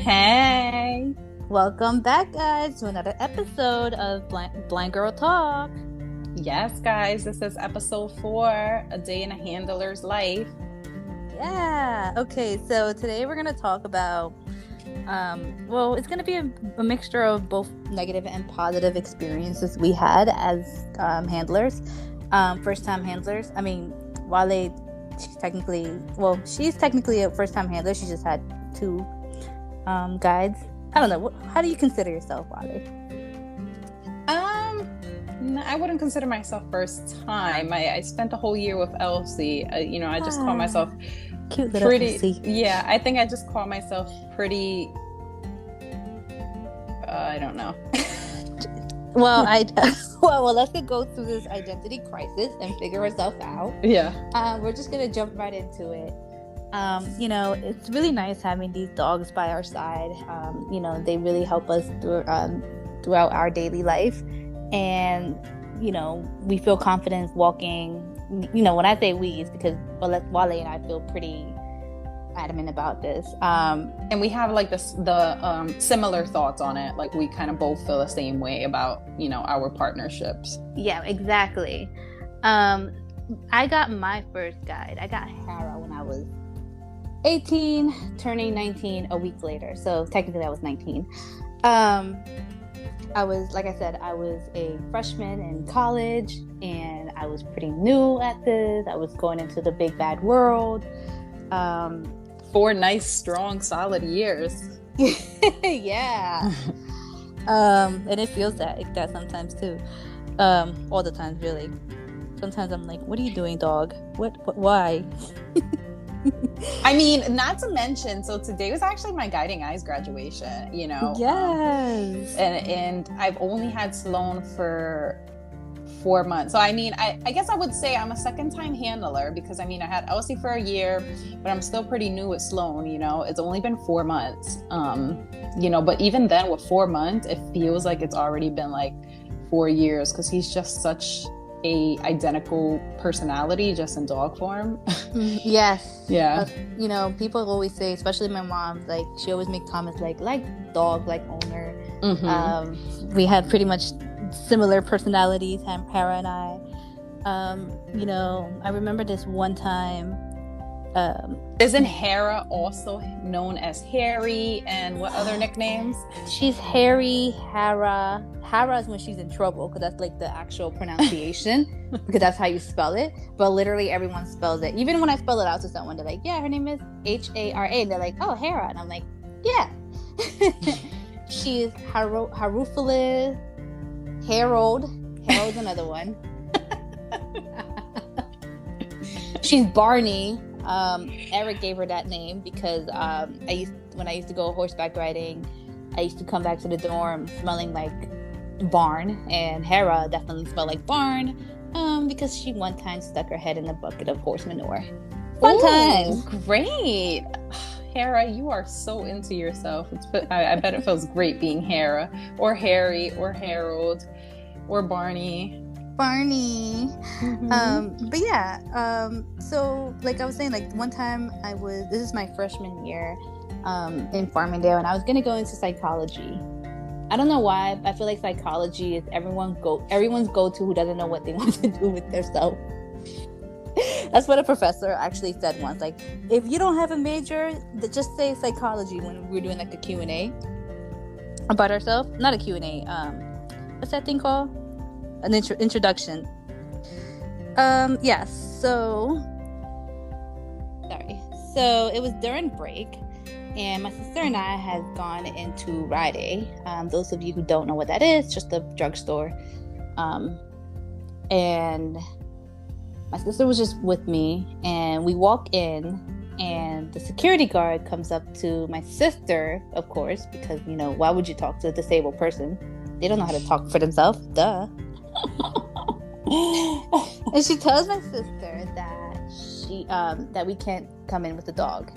Hey, Welcome back, guys, to another episode of Blind Girl Talk. yes, guys, this is episode 4, A Day in a Handler's Life. Yeah. Okay, so today we're going to talk about, it's going to be a mixture of both negative and positive experiences we had as handlers, first-time handlers. I mean, she's technically a first-time handler. She just had 2 guides. I don't know. How do you consider yourself, Wale? No, I wouldn't consider myself first time. I spent a whole year with Elsie. I just call myself cute little Elsie. Yeah, I think I just call myself pretty. I don't know. Well, let's go through this identity crisis and figure ourselves out. Yeah. We're just gonna jump right into it. It's really nice having these dogs by our side. They really help us throughout our daily life. And, we feel confident walking. When I say we, it's because Wale and I feel pretty adamant about this. And we have like the similar thoughts on it. Like we kind of both feel the same way about, our partnerships. Yeah, exactly. I got my first guide. I got Hera when I was 18, turning 19 a week later. So technically I was 19. I was a freshman in college, and I was pretty new at this. I was going into the big bad world. 4 nice, strong, solid years. Yeah. And it feels like that sometimes too. All the time, really. Sometimes I'm like, what are you doing, dog? What why? I mean, not to mention, so today was actually my Guiding Eyes graduation, Yes. And I've only had Sloan for 4 months. So, I mean, I guess I would say I'm a second-time handler because, I mean, I had Elsie for a year, but I'm still pretty new with Sloan, It's only been 4 months, but even then with 4 months, it feels like it's already been like 4 years because he's just such a identical personality just in dog form. Yes. Yeah. People always say, especially my mom, like she always make comments like dog, like owner. Mm-hmm. We had pretty much similar personalities, Hera and I. I remember this one time. Isn't Hera also known as Harry, and what other nicknames? She's Harry, Hera. Hera is when she's in trouble, because that's like the actual pronunciation, because that's how you spell it. But literally everyone spells it. Even when I spell it out to someone, they're like, yeah, her name is Hara. And they're like, oh, Hera. And I'm like, yeah. She is Haruphilus, Harold. Harold's another one. She's Barney. Eric gave her that name because when I used to go horseback riding, I used to come back to the dorm smelling like barn, and Hera definitely smelled like barn because she one time stuck her head in a bucket of horse manure. One time. Great. Hera, you are so into yourself. I bet it feels great being Hera or Harry or Harold or Barney. Mm-hmm. But yeah, so like I was saying, like one time this is my freshman year in Farmingdale, and I was gonna go into psychology. I don't know why, I feel like psychology is everyone's go-to who doesn't know what they want to do with themselves. That's what a professor actually said once, like, if you don't have a major, just say psychology, when we were doing like a Q&A about ourselves. Not a Q&A, what's that thing called? An introduction. So it was during break, and my sister and I had gone into Rite Aid. Those of you who don't know what that is, just a drugstore. And my sister was just with me, and we walk in, and the security guard comes up to my sister, of course, because, why would you talk to a disabled person? They don't know how to talk for themselves. Duh. And she tells my sister that we can't come in with the dog.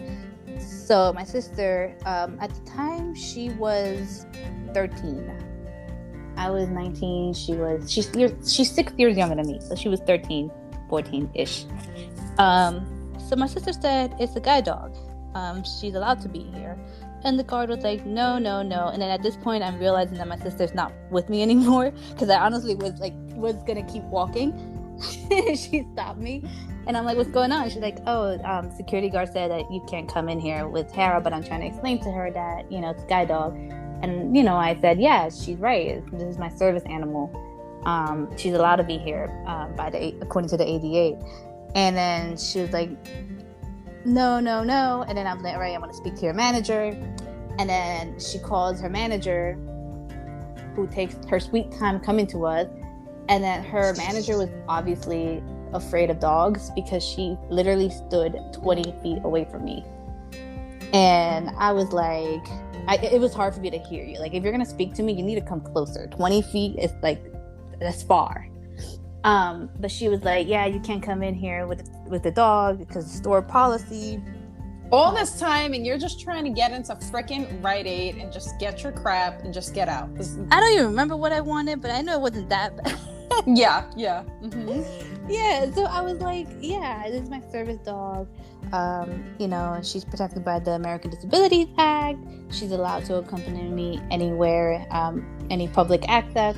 So my sister, at the time, she was 13. I was 19. She's 6 years younger than me, so she was 13, 14-ish. So my sister said, it's a guide dog. She's allowed to be here. And the guard was like, no. And then at this point, I'm realizing that my sister's not with me anymore, because I honestly was gonna keep walking. She stopped me, and I'm like, what's going on? She's like, security guard said that you can't come in here with Hera, but I'm trying to explain to her that, it's Guide Dog. And, I said, yeah, she's right. This is my service animal. She's allowed to be here according to the ADA. And then she was like, no. And then I'm like, all right, I'm going to speak to your manager. And then she calls her manager, who takes her sweet time coming to us. And then her manager was obviously afraid of dogs, because she literally stood 20 feet away from me. And I was like, it was hard for me to hear you. Like, if you're going to speak to me, you need to come closer. 20 feet is like, that's far. But she was like, yeah, you can't come in here with the dog because of store policy. All this time, and you're just trying to get into frickin' Rite Aid and just get your crap and just get out. I don't even remember what I wanted, but I know it wasn't that bad. Yeah. Mm-hmm. Yeah, so I was like, yeah, this is my service dog. She's protected by the American Disabilities Act. She's allowed to accompany me anywhere, any public access.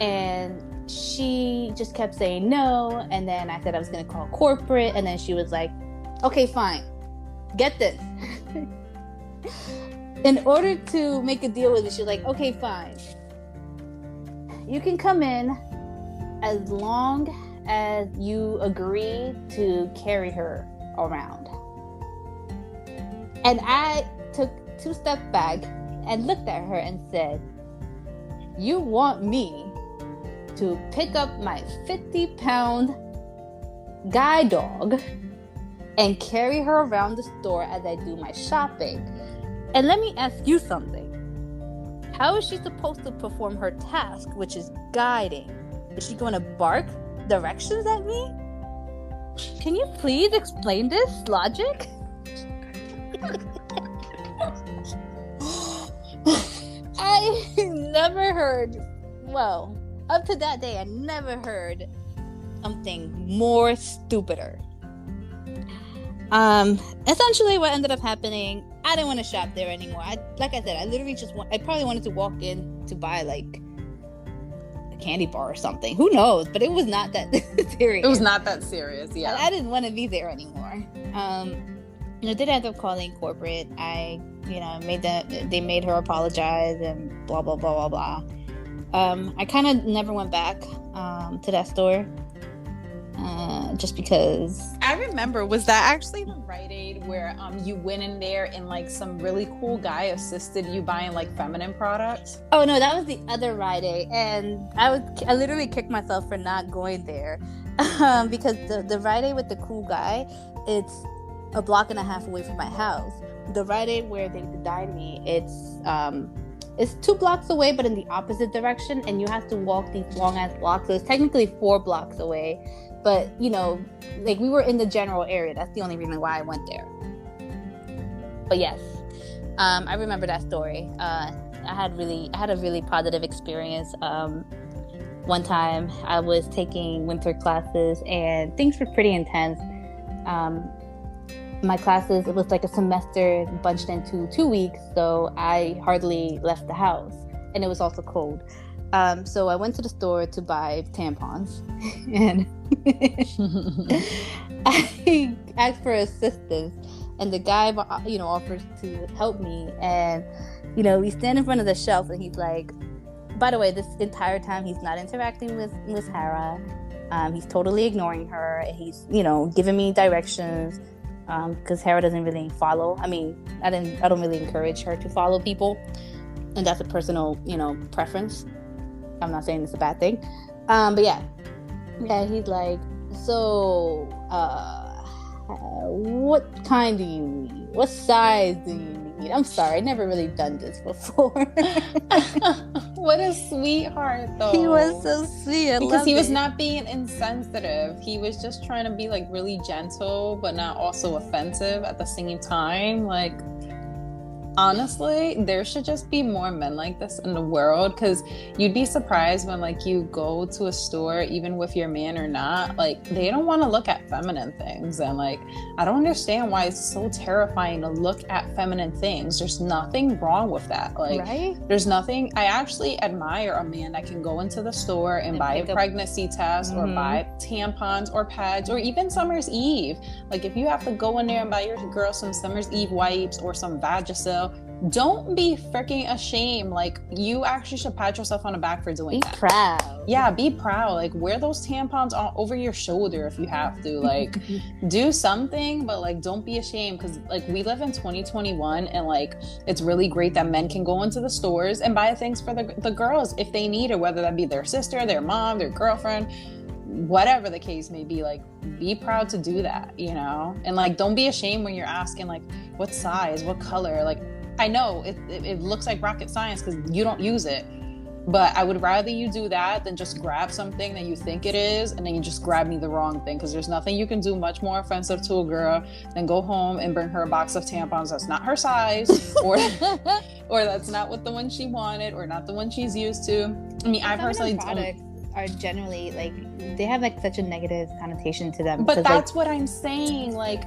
And she just kept saying no. And then I said I was going to call corporate. And then she was like, okay, fine. Get this. In order to make a deal with it, she was like, okay, fine. You can come in as long as you agree to carry her around. And I took 2 steps back and looked at her and said, you want me to pick up my 50-pound guide dog and carry her around the store as I do my shopping? And let me ask you something. How is she supposed to perform her task, which is guiding? Is she going to bark directions at me? Can you please explain this logic? I never heard, up to that day, I never heard something more stupider. Essentially what ended up happening, I didn't want to shop there anymore. Like I said, I literally I probably wanted to walk in to buy like a candy bar or something. Who knows? But it was not that serious. It was not that serious, yeah. I didn't want to be there anymore. Did end up calling corporate. They made her apologize and blah, blah, blah, blah, blah. I kind of never went back to that store. Just because I remember, was that actually the Rite Aid where you went in there and like some really cool guy assisted you buying like feminine products? Oh no, that was the other Rite Aid, and I literally kicked myself for not going there because the Rite Aid with the cool guy, it's a block and a half away from my house. The Rite Aid where they denied me, it's 2 blocks away, but in the opposite direction, and you have to walk these long ass blocks. So it's technically 4 blocks away. But, like we were in the general area. That's the only reason why I went there. But yes, I remember that story. I had a really positive experience. One time I was taking winter classes and things were pretty intense. My classes, it was like a semester bunched into 2 weeks. So I hardly left the house, and it was also cold. So I went to the store to buy tampons, and I asked for assistance, and the guy, offers to help me. And, we stand in front of the shelf, and he's like, by the way, this entire time he's not interacting with Miss Hera. He's totally ignoring her. He's, giving me directions, because Hera doesn't really follow. I mean, I don't really encourage her to follow people, and that's a personal, preference. I'm not saying it's a bad thing. But yeah, he's like, so, what kind do you need? What size do you need? I'm sorry, I never really done this before. What a sweetheart, though. He was so sweet. Because he was not being insensitive. He was just trying to be like really gentle, but not also offensive at the same time. Like, Honestly, there should just be more men like this in the world, because you'd be surprised when like you go to a store, even with your man or not, like they don't want to look at feminine things. And like I don't understand why it's so terrifying to look at feminine things. There's nothing wrong with that. Like Right? there's nothing. I actually admire a man that can go into the store and buy a pregnancy test or buy tampons or pads, or even Summer's Eve. Like if you have to go in there and buy your girl some Summer's Eve wipes or some Vagisil, don't be freaking ashamed. Like you actually should pat yourself on the back for doing that. Be proud. Yeah, be proud. Like wear those tampons over your shoulder if you have to. Like do something, but like don't be ashamed, because like we live in 2021 and like it's really great that men can go into the stores and buy things for the girls if they need it, whether that be their sister, their mom, their girlfriend, whatever the case may be. Like be proud to do that, you know? And like don't be ashamed when you're asking like what size, what color. Like I know it looks like rocket science because you don't use it, but I would rather you do that than just grab something that you think it is and then you just grab me the wrong thing, because there's nothing you can do much more offensive to a girl than go home and bring her a box of tampons that's not her size or that's not what the one she wanted or not the one she's used to. I mean, I personally products are generally like they have like such a negative connotation to them, but that's like, what I'm saying. Like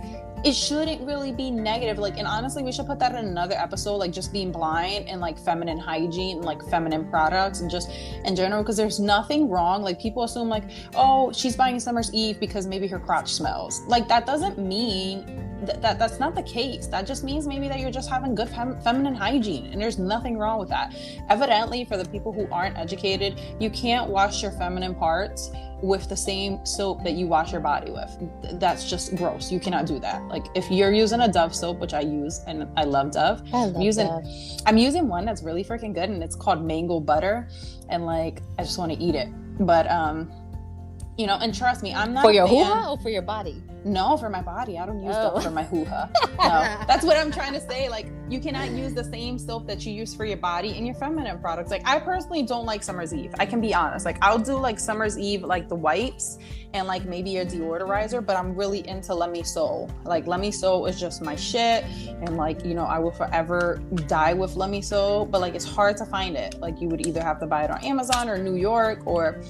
it shouldn't really be negative. Like, and honestly, we should put that in another episode, like just being blind and like feminine hygiene and like feminine products and just in general, because there's nothing wrong. Like people assume like, oh, she's buying Summer's Eve because maybe her crotch smells. Like that doesn't mean that's not the case. That just means maybe that you're just having good feminine hygiene, and there's nothing wrong with that. Evidently, for the people who aren't educated, you can't wash your feminine parts with the same soap that you wash your body with. That's just gross. You cannot do that. Like if you're using a Dove soap, which I use and I love Dove, I'm using one that's really freaking good, and it's called Mango Butter, and like I just want to eat it. But you know, and trust me, I'm not for your hoo-ha or for your body. No, for my body. I don't use Dove for my hoo-ha. No, that's what I'm trying to say. Like, you cannot use the same soap that you use for your body in your feminine products. Like, I personally don't like Summer's Eve. I can be honest. Like, I'll do like Summer's Eve, like the wipes and like maybe a deodorizer, but I'm really into Let Me Sew. Like, Let Me Sew is just my shit. And like, you know, I will forever die with Let Me Sew, but like, it's hard to find it. Like, you would either have to buy it on Amazon or New York, or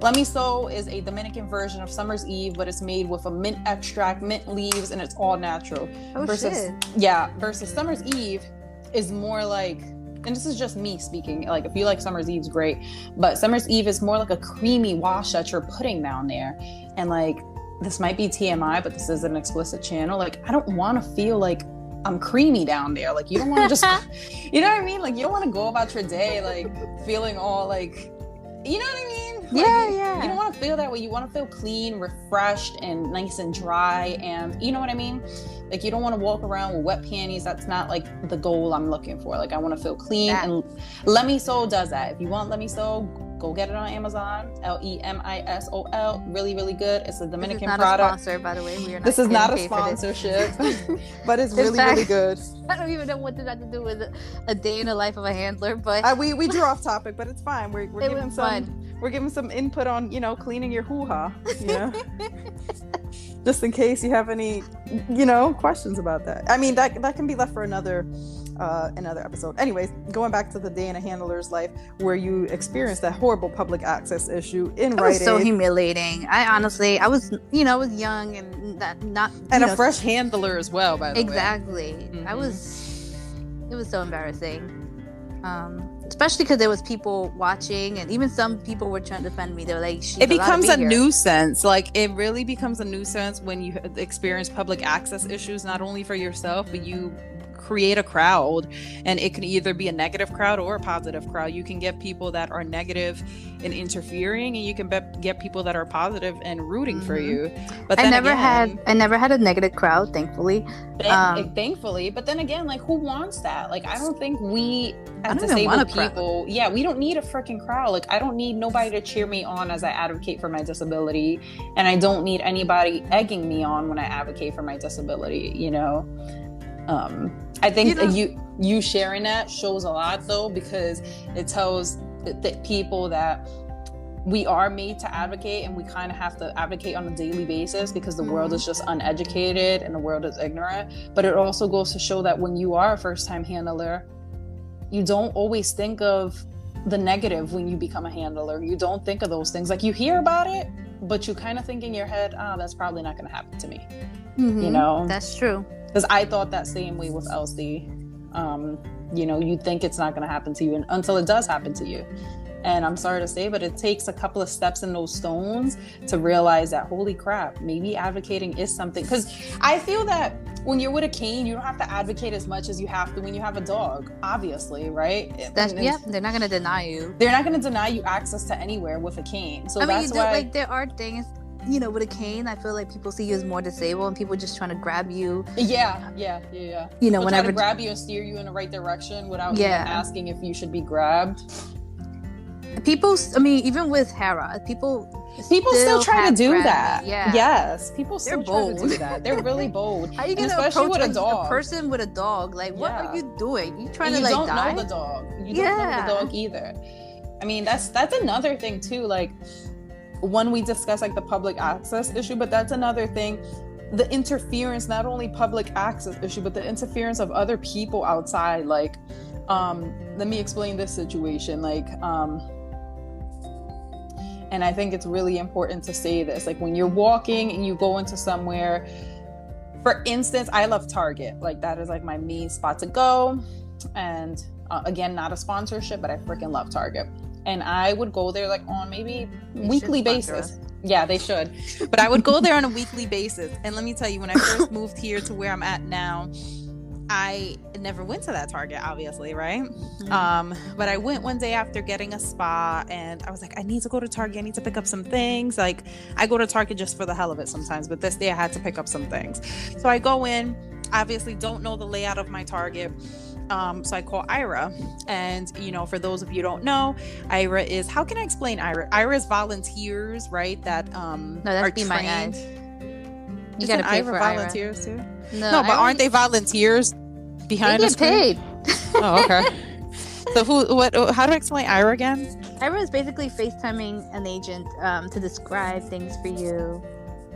Let Me Sew is a Dominican version of Summer's Eve, but it's made with a mint extract, mint leaves, and it's all natural. Versus Summer's Eve is more like, and this is just me speaking, like if you like Summer's Eve's great, but Summer's Eve is more like a creamy wash that you're putting down there. And like, this might be TMI, but this is an explicit channel. Like, I don't want to feel like I'm creamy down there. Like, you don't want to just, you know what I mean? Like, you don't want to go about your day like feeling all like, you know what I mean? Like, yeah. You don't want to feel that way. You want to feel clean, refreshed, and nice and dry. And you know what I mean? Like, you don't want to walk around with wet panties. That's not like the goal I'm looking for. Like, I want to feel clean. And Let Me Sew does that. If you want Let Me Sew, go get it on Amazon. LEMISOL. Really, really good. It's a Dominican product. This is not a sponsor, by the way. We are not. This is not a sponsorship, but it's really, really good. I don't even know what this had to do with a day in the life of a handler, but we drew off topic, but it's fine. We're giving some. We're giving some input on, you know, cleaning your hoo-ha, you know, just in case you have any, you know, questions about that. I mean, that can be left for another episode. Anyways, going back to the day in a handler's life where you experienced that horrible public access issue in Rite Aid. It was so humiliating. I was young and not and a fresh handler as well, by the way. Exactly. Mm-hmm. It was so embarrassing. Especially because there was people watching, and even some people were trying to defend me. They were like, it becomes a nuisance. Like, it really becomes a nuisance when you experience public access issues, not only for yourself, but you create a crowd, and it can either be a negative crowd or a positive crowd. You can get people that are negative and interfering, and you can get people that are positive and rooting for you. But then I never had a negative crowd, thankfully. Thankfully, but then again, like, who wants that? Like, I don't think we as disabled people, we don't need a freaking crowd. Like, I don't need nobody to cheer me on as I advocate for my disability, and I don't need anybody egging me on when I advocate for my disability, you know. I think you sharing that shows a lot, though, because it tells the people that we are made to advocate, and we kind of have to advocate on a daily basis because the world is just uneducated and the world is ignorant. But it also goes to show that when you are a first-time handler, you don't always think of the negative when you become a handler. You don't think of those things. Like, you hear about it, but you kind of think in your head, that's probably not going to happen to me. You know? That's true. Because I thought that same way with Elsie. You know, you think it's not going to happen to you until it does happen to you. And I'm sorry to say, but it takes a couple of steps in those stones to realize that, holy crap, maybe advocating is something. Because I feel that when you're with a cane, you don't have to advocate as much as you have to when you have a dog, obviously, right? They're not going to deny you. They're not going to deny you access to anywhere with a cane. So that's why... Like, there are things... You know, with a cane, I feel like people see you as more disabled, and people just trying to grab you. Yeah. You know, whenever try to grab you and steer you in the right direction without even asking if you should be grabbed. People, I mean, even with Hera, people still try to do that. Yeah. Yes, people still try to do that. They're really bold. How are you gonna approach a person with a dog? Like, what are you doing? You trying to like don't die? Know the dog. You don't know the dog either. I mean, that's another thing too. Like, when we discuss like the public access issue, but that's another thing, the interference, not only public access issue, but the interference of other people outside. Like, let me explain this situation. Like, and I think it's really important to say this, like, when you're walking and you go into somewhere, for instance, I love Target. Like, that is like my main spot to go. And again, not a sponsorship, but I freaking love Target. And I would go there like on maybe weekly basis. Yeah, they should. But I would go there on a weekly basis. And let me tell you, when I first moved here to where I'm at now, I never went to that Target, obviously, right? But I went one day after getting a spa, and I was like, I need to go to Target. I need to pick up some things. Like, I go to Target just for the hell of it sometimes, but this day I had to pick up some things. So I go in, obviously don't know the layout of my Target. So I call Ira, and you know, for those of you who don't know, Ira is, how can I explain Ira? Ira is volunteers, right? That no, that's are Be trained. My Eyes. You Isn't gotta pay Ira for volunteers Ira. too? No, but aren't they volunteers behind the screen? They get paid. Oh, okay. So how do I explain Ira again? Ira is basically FaceTiming an agent to describe things for you.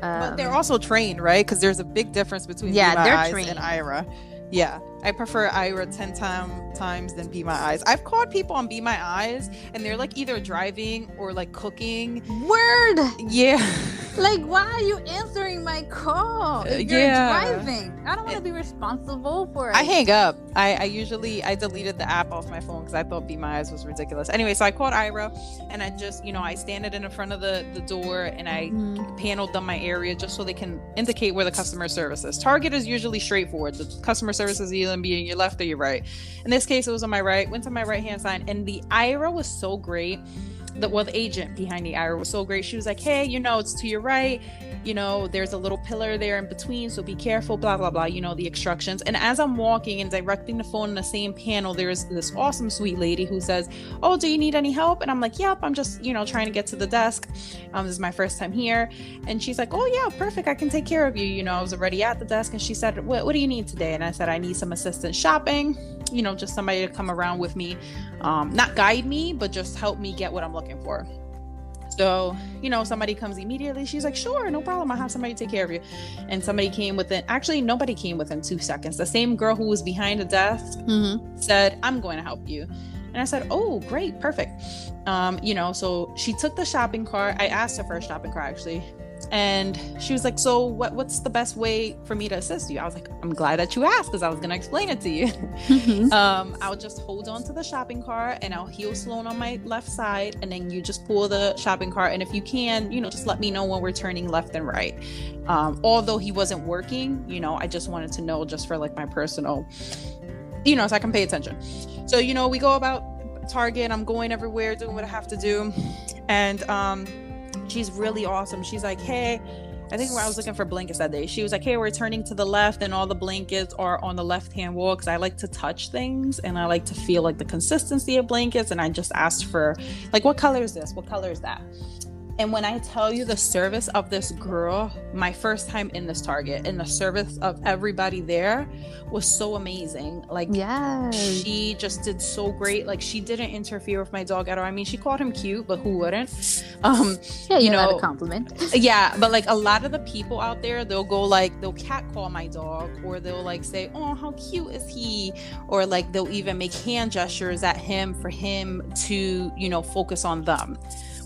But they're also trained, right? Because there's a big difference between Be My Eyes and Ira. Yeah, I prefer Ira 10 times than Be My Eyes. I've called people on Be My Eyes, and they're like either driving or like cooking. Word! Yeah. Like, why are you answering my call if you're driving? I don't want to be responsible for it. I hang up. I deleted the app off my phone because I thought Be My Eyes was ridiculous. Anyway, so I called Ira, and I just, you know, I stand it in the front of the door, and I paneled them my area just so they can indicate where the customer service is. Target is usually straightforward. The customer service is either being your left or your right. In this case, it was on my right. Went to my right hand side, and the Ira was so great. The agent behind the Ira was so great. She was like, hey, you know, it's to your right, you know, there's a little pillar there in between, so be careful, blah blah blah, you know, the instructions. And as I'm walking and directing the phone in the same panel, there's this awesome sweet lady who says, oh, do you need any help? And I'm like, yep, I'm just, you know, trying to get to the desk. This is my first time here. And she's like, oh yeah, perfect, I can take care of you. You know, I was already at the desk, and she said, what do you need today? And I said, I need some assistance shopping, you know, just somebody to come around with me, not guide me, but just help me get what I'm looking for. So, you know, somebody comes immediately. She's like, sure, no problem, I'll have somebody take care of you. And somebody came nobody came within 2 seconds. The same girl who was behind the desk said, I'm going to help you. And I said, oh, great, perfect. You know, so she took the shopping cart. I asked her for a shopping cart, actually. And she was like, so what's the best way for me to assist you? I was like, I'm glad that you asked, because I was going to explain it to you. I'll just hold on to the shopping cart, and I'll heel Sloan on my left side, and then you just pull the shopping cart. And if you can, you know, just let me know when we're turning left and right. Although he wasn't working, you know, I just wanted to know, just for like my personal, you know, so I can pay attention. So, you know, we go about Target. I'm going everywhere, doing what I have to do. And she's really awesome. She's like, hey, I think I was looking for blankets that day. She was like, hey, we're turning to the left, and all the blankets are on the left-hand wall, because I like to touch things and I like to feel like the consistency of blankets. And I just asked for like, what color is this? What color is that? And when I tell you the service of this girl, my first time in this Target, and the service of everybody there was so amazing. Like, she just did so great. Like, she didn't interfere with my dog at all. I mean, she called him cute, but who wouldn't? You know, a compliment. Yeah, but like a lot of the people out there, they'll catcall my dog, or they'll like say, "Oh, how cute is he?" Or like they'll even make hand gestures at him for him to, you know, focus on them,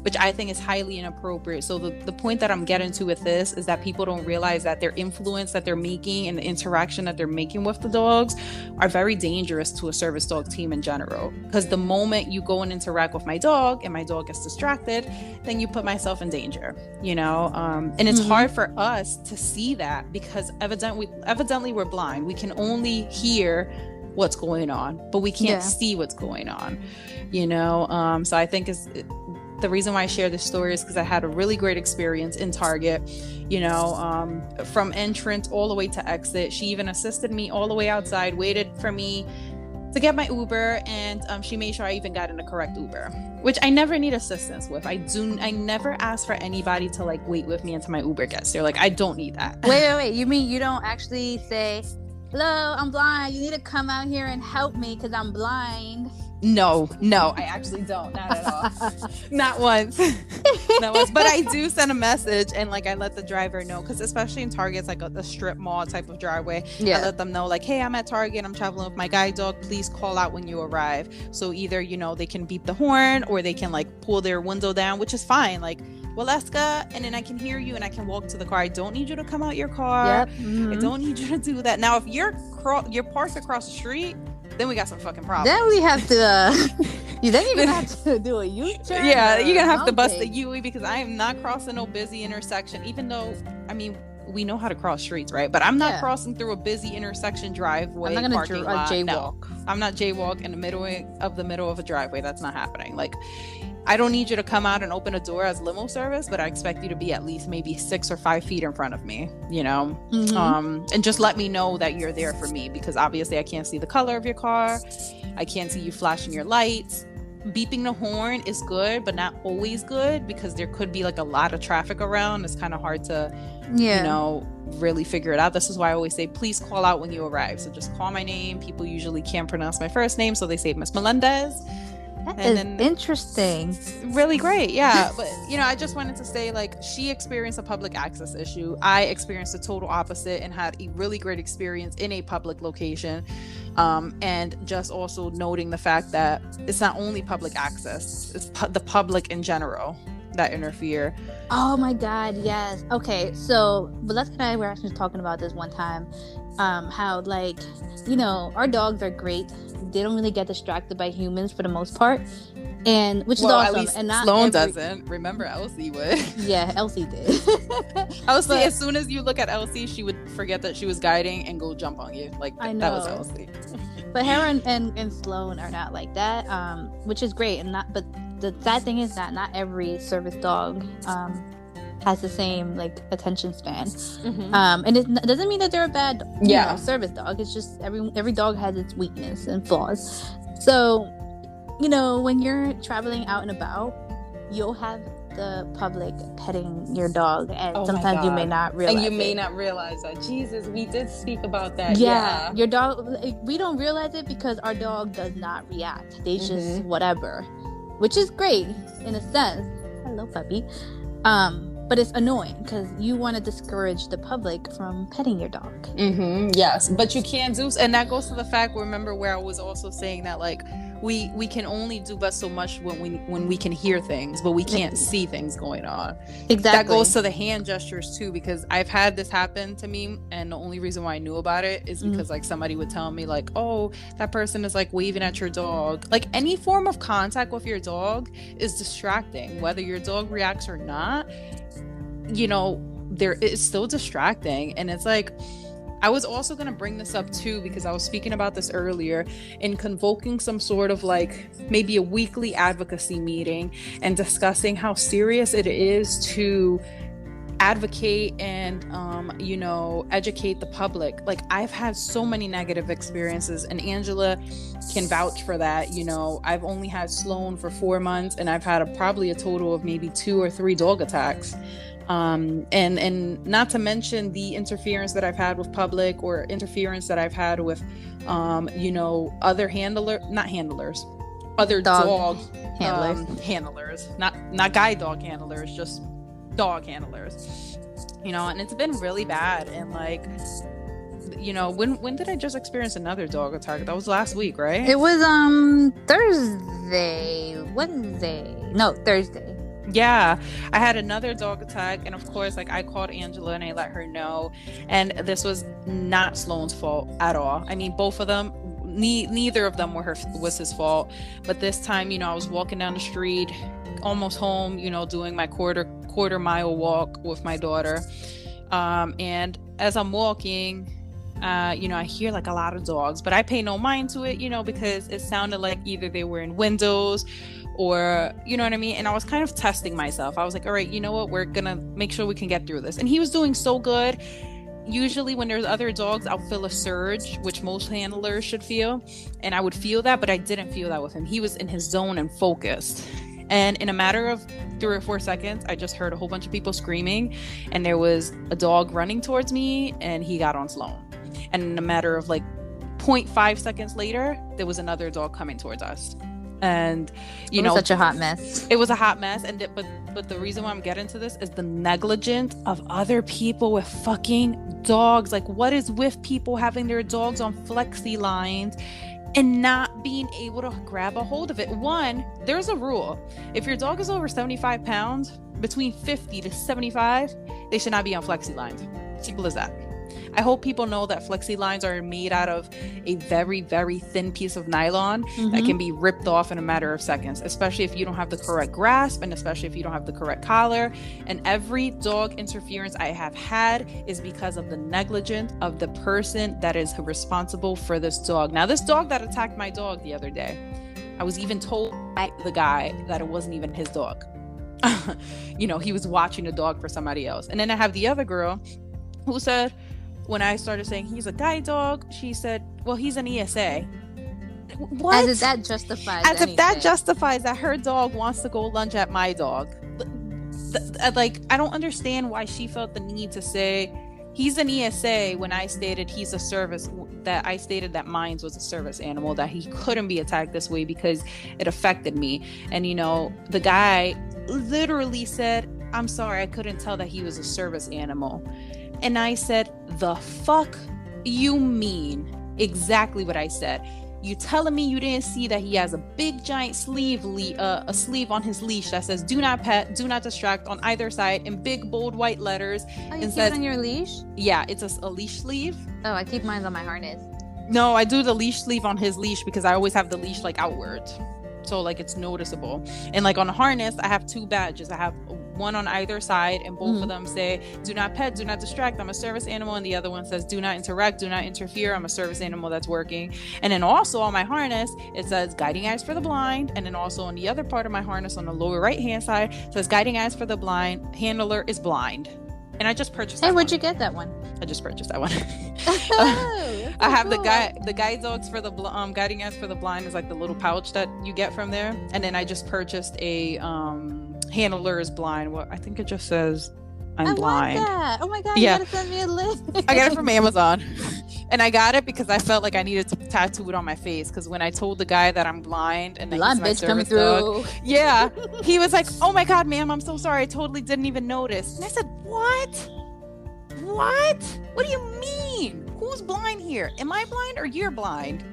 which I think is highly inappropriate. So the point that I'm getting to with this is that people don't realize that their influence that they're making and the interaction that they're making with the dogs are very dangerous to a service dog team in general. Because the moment you go and interact with my dog and my dog gets distracted, then you put myself in danger, you know? And it's hard for us to see that because evidently we're blind. We can only hear what's going on, but we can't see what's going on, you know? So I think the reason why I share this story is because I had a really great experience in Target, you know, from entrance all the way to exit. She even assisted me all the way outside, waited for me to get my Uber, and she made sure I even got in the correct Uber, which I never need assistance with. I never ask for anybody to like wait with me until my Uber gets there. Like, I don't need that. Wait. You mean you don't actually say, "Hello, I'm blind. You need to come out here and help me because I'm blind"? No, I actually don't. Not at all. Not once. But I do send a message, and like I let the driver know, because especially in Target, it's like a strip mall type of driveway. I let them know like, "Hey, I'm at Target. I'm traveling with my guide dog. Please call out when you arrive." So either, you know, they can beep the horn, or they can like pull their window down, which is fine. Like, "Waleska," and then I can hear you and I can walk to the car. I don't need you to come out your car. I don't need you to do that. Now, if you're parked across the street, then we got some fucking problems. Then we have to you then even have to do a U-turn. Yeah, you're gonna have to bust the UE, because I am not crossing no busy intersection, even though, I mean, we know how to cross streets, right? But I'm not crossing through a busy intersection driveway. I'm not gonna jaywalk. No, I'm not jaywalk in the middle of a driveway. That's not happening. Like, I don't need you to come out and open a door as limo service, but I expect you to be at least maybe 6 or 5 feet in front of me, you know? And just let me know that you're there for me, because obviously I can't see the color of your car. I can't see you flashing your lights. Beeping the horn is good, but not always good, because there could be like a lot of traffic around. It's kind of hard to, you know, really figure it out. This is why I always say, please call out when you arrive. So just call my name. People usually can't pronounce my first name, so they say Miss Melendez. That is interesting. Really great. Yeah. But, you know, I just wanted to say, like, she experienced a public access issue. I experienced the total opposite and had a really great experience in a public location. And just also noting the fact that it's not only public access, it's the public in general that interfere. Oh my God, yes. Okay, so Valeska and I were actually talking about this one time, how, like, you know, our dogs are great. They don't really get distracted by humans for the most part, and which is awesome. At least and not Sloan doesn't. Remember, Elsie would. Yeah, Elsie did. Elsie, as soon as you look at Elsie, she would forget that she was guiding and go jump on you. Like, that was Elsie. But Hera and Sloan are not like that, which is great. And but the sad thing is that not every service dog has the same like attention span. And it doesn't mean that they're a bad service dog. It's just every dog has its weakness and flaws. So, you know, when you're traveling out and about, you'll have the public petting your dog, and sometimes you may not realize that. Jesus, we did speak about that. Your dog, we don't realize it because our dog does not react. They just whatever, which is great in a sense. Hello, puppy. But it's annoying because you want to discourage the public from petting your dog. Yes, but you can't do, and that goes to the fact, remember where I was also saying that, like, we can only do but so much when we can hear things, but we can't see things going on. Exactly. That goes to the hand gestures too, because I've had this happen to me, and the only reason why I knew about it is because like somebody would tell me like, "Oh, that person is like waving at your dog." Like, any form of contact with your dog is distracting, whether your dog reacts or not. You know, it's still distracting. And it's like, I was also going to bring this up too, because I was speaking about this earlier, in convoking some sort of like maybe a weekly advocacy meeting and discussing how serious it is to advocate and educate the public. Like, I've had so many negative experiences, and Angela can vouch for that. I've only had Sloan for 4 months, and I've had probably a total of maybe 2 or 3 dog attacks. And not to mention the interference that I've had with public, or interference that I've had with other other dog handlers, not guide dog handlers, just dog handlers, and it's been really bad. And like, when did I just experience another dog attack? That was last week, right? It was Thursday. Yeah, I had another dog attack, and of course, like, I called Angela and I let her know, and this was not Sloan's fault at all. I mean, both of them, neither of them was his fault. But this time, I was walking down the street, almost home, doing my quarter mile walk with my daughter, and as I'm walking, I hear like a lot of dogs, but I pay no mind to it, because it sounded like either they were in windows, or you know what I mean. And I was kind of testing myself. I was like, all right, you know what, we're gonna make sure we can get through this. And he was doing so good. Usually when there's other dogs, I'll feel a surge, which most handlers should feel, and I would feel that, but I didn't feel that with him. He was in his zone and focused. And in a matter of 3 or 4 seconds, I just heard a whole bunch of people screaming, and there was a dog running towards me, and he got on Sloan. And in a matter of like 0.5 seconds later, there was another dog coming towards us. And it was such a hot mess. It was a hot mess. And but the reason why I'm getting to this is the negligence of other people with fucking dogs. Like, what is with people having their dogs on flexi lines and not being able to grab a hold of it? One, there's a rule. If your dog is over 75 pounds, between 50 to 75, they should not be on flexi lines. Simple as that. I hope people know that flexi lines are made out of a very, very thin piece of nylon that can be ripped off in a matter of seconds, especially if you don't have the correct grasp, and especially if you don't have the correct collar. And every dog interference I have had is because of the negligence of the person that is responsible for this dog. Now, this dog that attacked my dog the other day, I was even told by the guy that it wasn't even his dog. He was watching a dog for somebody else. And then I have the other girl who said, when I started saying he's a guide dog, she said, well, he's an ESA. What? As if that justifies anything. If that justifies that her dog wants to go lunge at my dog. Like, I don't understand why she felt the need to say he's an ESA when I stated he's a service, that I stated that mine was a service animal, that he couldn't be attacked this way because it affected me. And, the guy literally said, I'm sorry, I couldn't tell that he was a service animal. And I said, the fuck you mean? Exactly what I said. You telling me you didn't see that he has a big giant sleeve on his leash that says "Do not pet, do not distract" on either side in big bold white letters. Oh, you keep it on your leash? Yeah, it's a leash sleeve. Oh, I keep mine on my harness. No, I do the leash sleeve on his leash because I always have the leash like outwards, so like it's noticeable. And like on the harness, I have 2 badges. I have one on either side, and both of them say "Do not pet, do not distract, I'm a service animal," and the other one says "Do not interact, do not interfere, I'm a service animal that's working." And then also on my harness it says "Guiding eyes for the blind," and then also on the other part of my harness on the lower right hand side it says "Guiding eyes for the blind, handler is blind." And I just purchased that. Hey, where'd you get that one? I just purchased that one. I have cool. the guide dogs for the guiding eyes for the blind is like the little pouch that you get from there. And then I just purchased a handler is blind. Well, I think it just says I'm blind. Want that. Oh my god, yeah. You gotta send me a link. I got it from Amazon. And I got it because I felt like I needed to tattoo it on my face, because when I told the guy that I'm blind and that he's my service dog, yeah, he was like, "Oh my god, ma'am, I'm so sorry, I totally didn't even notice." And I said, What do you mean? Who's blind here? Am I blind or you're blind?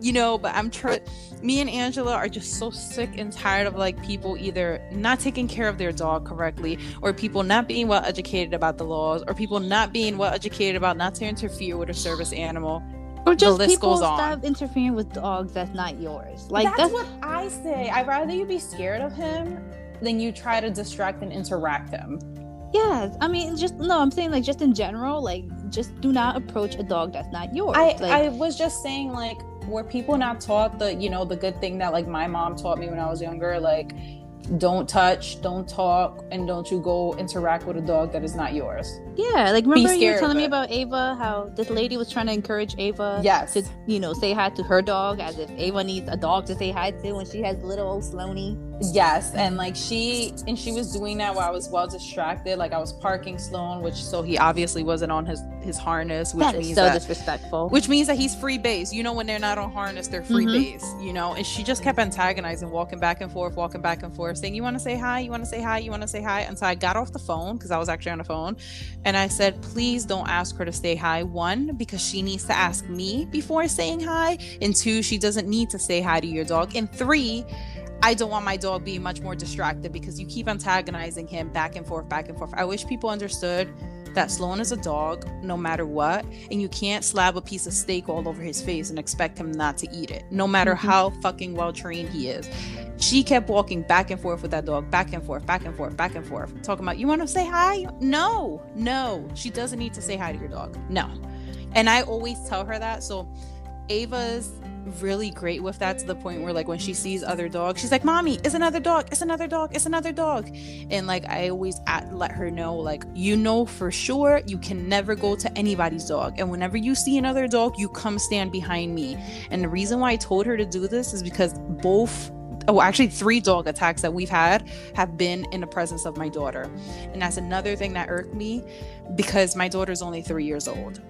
But me and Angela are just so sick and tired of like people either not taking care of their dog correctly, or people not being well educated about the laws, or people not being well educated about not to interfere with a service animal. Or just people stop interfering with dogs that's not yours. Like that's what I say. I'd rather you be scared of him than you try to distract and interact him. Yes, I mean, I'm saying like just in general, like just do not approach a dog that's not yours. I was just saying, like, were people not taught the good thing that like my mom taught me when I was younger, like don't touch, don't talk, and don't you go interact with a dog that is not yours. Yeah, like remember you were telling me about Ava, how this lady was trying to encourage Ava to, you know, say hi to her dog as if Ava needs a dog to say hi to when she has little old Sloaney. Yes, and like she was doing that while I was well distracted. Like I was parking Sloan, which so he obviously wasn't on his harness, which means so disrespectful. Which means that he's free base. You know, when they're not on harness, they're free base. You know, and she just kept antagonizing, walking back and forth, saying, "You want to say hi? You want to say hi? You want to say hi?" And so I got off the phone because I was actually on the phone, and I said, "Please don't ask her to say hi. One, because she needs to ask me before saying hi, and two, she doesn't need to say hi to your dog, and three, I don't want my dog being much more distracted because you keep antagonizing him back and forth. I wish people understood that Sloan is a dog no matter what, and you can't slap a piece of steak all over his face and expect him not to eat it, no matter how fucking well trained he is." She kept walking back and forth with that dog, back and forth, talking about, "You want to say hi?" No, she doesn't need to say hi to your dog. No. And I always tell her that. So Ava's really great with that, to the point where like when she sees other dogs, she's like, "Mommy, it's another dog, it's another dog, it's another dog." And like I always let her know, like, you know for sure you can never go to anybody's dog, and whenever you see another dog, you come stand behind me. And the reason why I told her to do this is because actually 3 dog attacks that we've had have been in the presence of my daughter. And that's another thing that irked me, because my daughter's only 3 years old,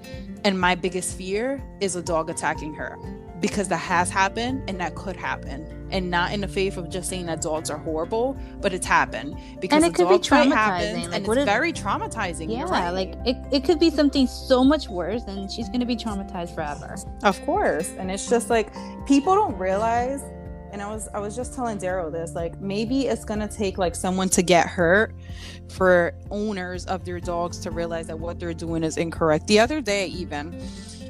and my biggest fear is a dog attacking her, because that has happened and that could happen. And not in the faith of just saying that dogs are horrible, but it's happened, because and it could be traumatizing. Like, and it's very traumatizing. Yeah, right. Like it could be something so much worse, and she's gonna be traumatized forever. Of course. And it's just like, people don't realize, and I was just telling Daryl this, like, maybe it's gonna take like someone to get hurt for owners of their dogs to realize that what they're doing is incorrect. The other day, even,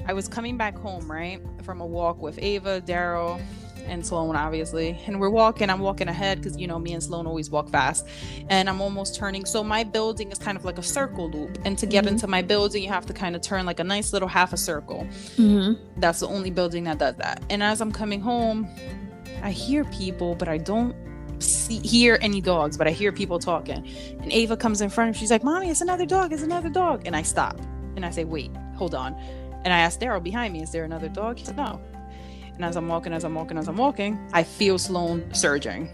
I was coming back home, right, from a walk with Ava, Daryl, and Sloan, obviously. And I'm walking ahead because, you know, me and Sloan always walk fast. And I'm almost turning. So my building is kind of like a circle loop. And to get into my building, you have to kind of turn like a nice little half a circle. That's the only building that does that. And as I'm coming home, I hear people, but I don't hear any dogs, but I hear people talking. And Ava comes in front of me. She's like, "Mommy, it's another dog. It's another dog." And I stop. And I say, "Wait, hold on." And I asked Daryl behind me, "Is there another dog?" He said, "No." And as I'm walking, I feel Sloan surging.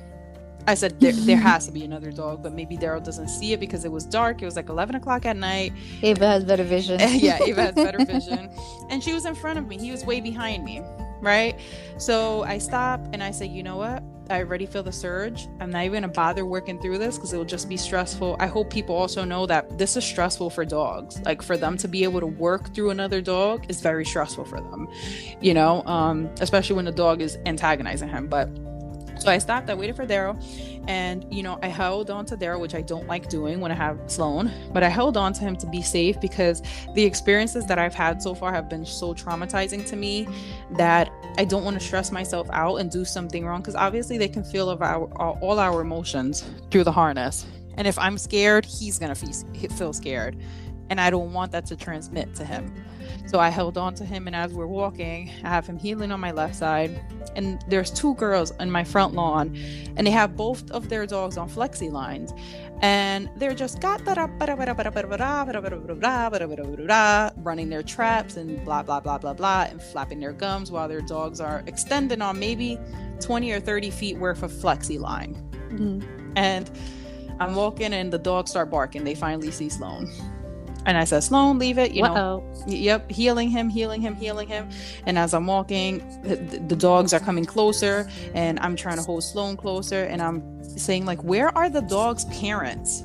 I said, there has to be another dog, but maybe Daryl doesn't see it because it was dark. It was like 11 o'clock at night. Ava has better vision. Yeah, Ava has better vision. And she was in front of me. He was way behind me, right? So I stop and I say, "You know what? I already feel the surge. I'm not even gonna bother working through this because it will just be stressful." I hope people also know that this is stressful for dogs. Like, for them to be able to work through another dog is very stressful for them, you know, especially when the dog is antagonizing him. But so I stopped, I waited for Daryl, and, you know, I held on to Daryl, which I don't like doing when I have Sloan, but I held on to him to be safe, because the experiences that I've had so far have been so traumatizing to me that I don't want to stress myself out and do something wrong, because obviously they can feel all our emotions through the harness. And if I'm scared, he's going to feel scared. And I don't want that to transmit to him. So I held on to him, and as we're walking, I have him heeling on my left side, and there's 2 girls in my front lawn, and they have both of their dogs on flexi lines, and they're just running their traps and blah blah blah blah blah, and flapping their gums while their dogs are extending on maybe 20 or 30 feet worth of flexi line. And I'm walking, and the dogs start barking. They finally see Sloan. And I said, "Sloan, leave it," you know. Yep, healing him. And as I'm walking, the dogs are coming closer, and I'm trying to hold Sloan closer, and I'm saying, like, "Where are the dog's parents?"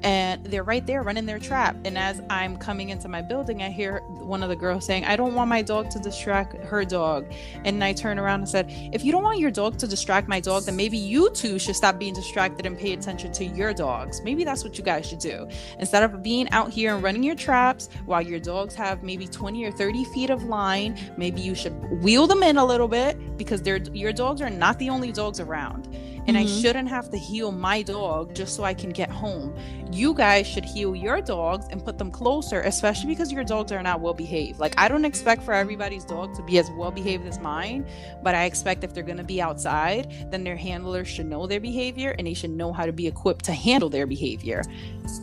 And they're right there running their trap. And as I'm coming into my building, I hear one of the girls saying, "I don't want my dog to distract her dog." And I turned around and said, "If you don't want your dog to distract my dog, then maybe you two should stop being distracted and pay attention to your dogs. Maybe that's what you guys should do. Instead of being out here and running your traps while your dogs have maybe 20 or 30 feet of line, maybe you should wheel them in a little bit, because your dogs are not the only dogs around." and I shouldn't have to heel my dog just so I can get home. You guys should heel your dogs and put them closer, especially because your dogs are not well behaved. Like, I don't expect for everybody's dog to be as well behaved as mine, but I expect if they're going to be outside, then their handlers should know their behavior and they should know how to be equipped to handle their behavior.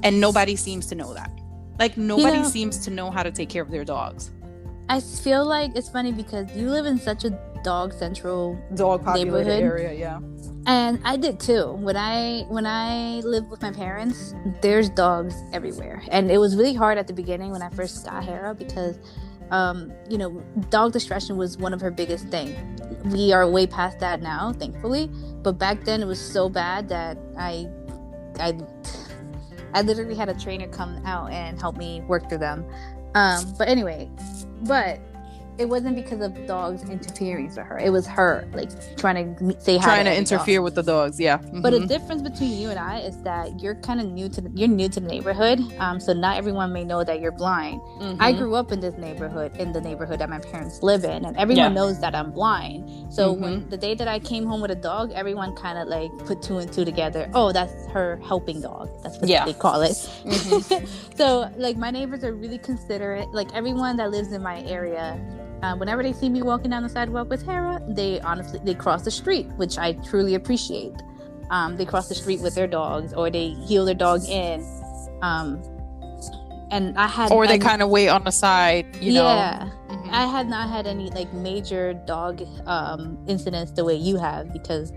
And nobody seems to know that. Like, nobody seems to know how to take care of their dogs. I feel like it's funny because you live in such a dog central populated area, yeah. And I did too. When I lived with my parents, there's dogs everywhere. And it was really hard at the beginning when I first got Hera because dog discretion was one of her biggest things. We are way past that now, thankfully. But back then it was so bad that I literally had a trainer come out and help me work through them. But it wasn't because of dogs interfering with her. It was her, like, trying to say hi. Trying to interfere with the dogs, yeah. But the difference between you and I is that you're kind of new to the neighborhood. So not everyone may know that you're blind. I grew up in the neighborhood that my parents live in, and everyone knows that I'm blind. So when the day that I came home with a dog, everyone kind of like put two and two together. Oh, that's her helping dog. That's what they call it. So like my neighbors are really considerate. Like everyone that lives in my area. Whenever they see me walking down the sidewalk with Hera, they cross the street, which I truly appreciate. They cross the street with their dogs, or they heel their dog in. And they kind of wait on the side, you know. Yeah, I had not had any like major dog incidents the way you have because,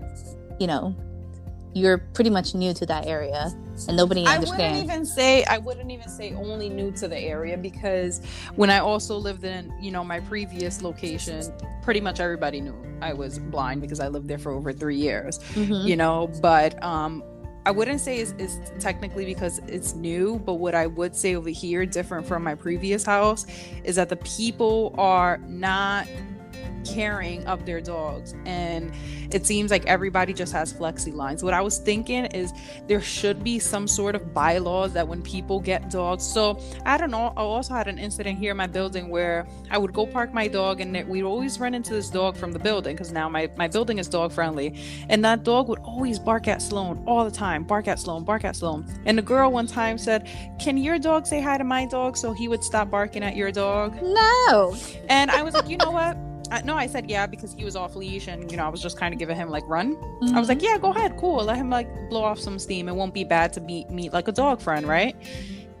you're pretty much new to that area and nobody understands. I wouldn't even say only new to the area, because when I also lived in, my previous location, pretty much everybody knew I was blind because I lived there for over 3 years, but I wouldn't say it's technically because it's new, but what I would say over here, different from my previous house, is that the people are not caring of their dogs, and it seems like everybody just has flexi lines. What I was thinking is there should be some sort of bylaws that when people get dogs, so I don't know, I also had an incident here in my building where I would go park my dog and we'd always run into this dog from the building, because now my building is dog friendly, and that dog would always bark at Sloan all the time, bark at Sloan. And the girl one time said, "Can your dog say hi to my dog so he would stop barking at your dog?" No. And I was like, you know what? No, I said yeah, because he was off leash, and I was just kind of giving him like run. I was like, yeah, go ahead, cool, let him like blow off some steam. It won't be bad to meet like a dog friend, right?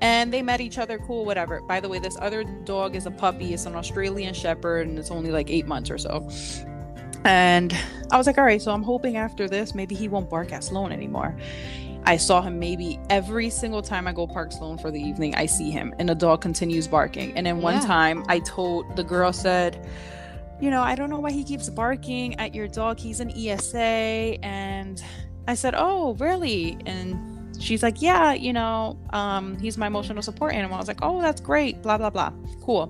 And they met each other, cool, whatever. By the way, this other dog is a puppy. It's an Australian Shepherd, and it's only like 8 months or so. And I was like, all right, so I'm hoping after this maybe he won't bark at Sloan anymore. I saw him maybe every single time I go park Sloan for the evening. I see him, and the dog continues barking. And then one time I told the girl, said, I don't know why he keeps barking at your dog. He's an ESA. And I said, oh, really? And she's like, yeah, he's my emotional support animal. I was like, oh, that's great. Blah, blah, blah. Cool.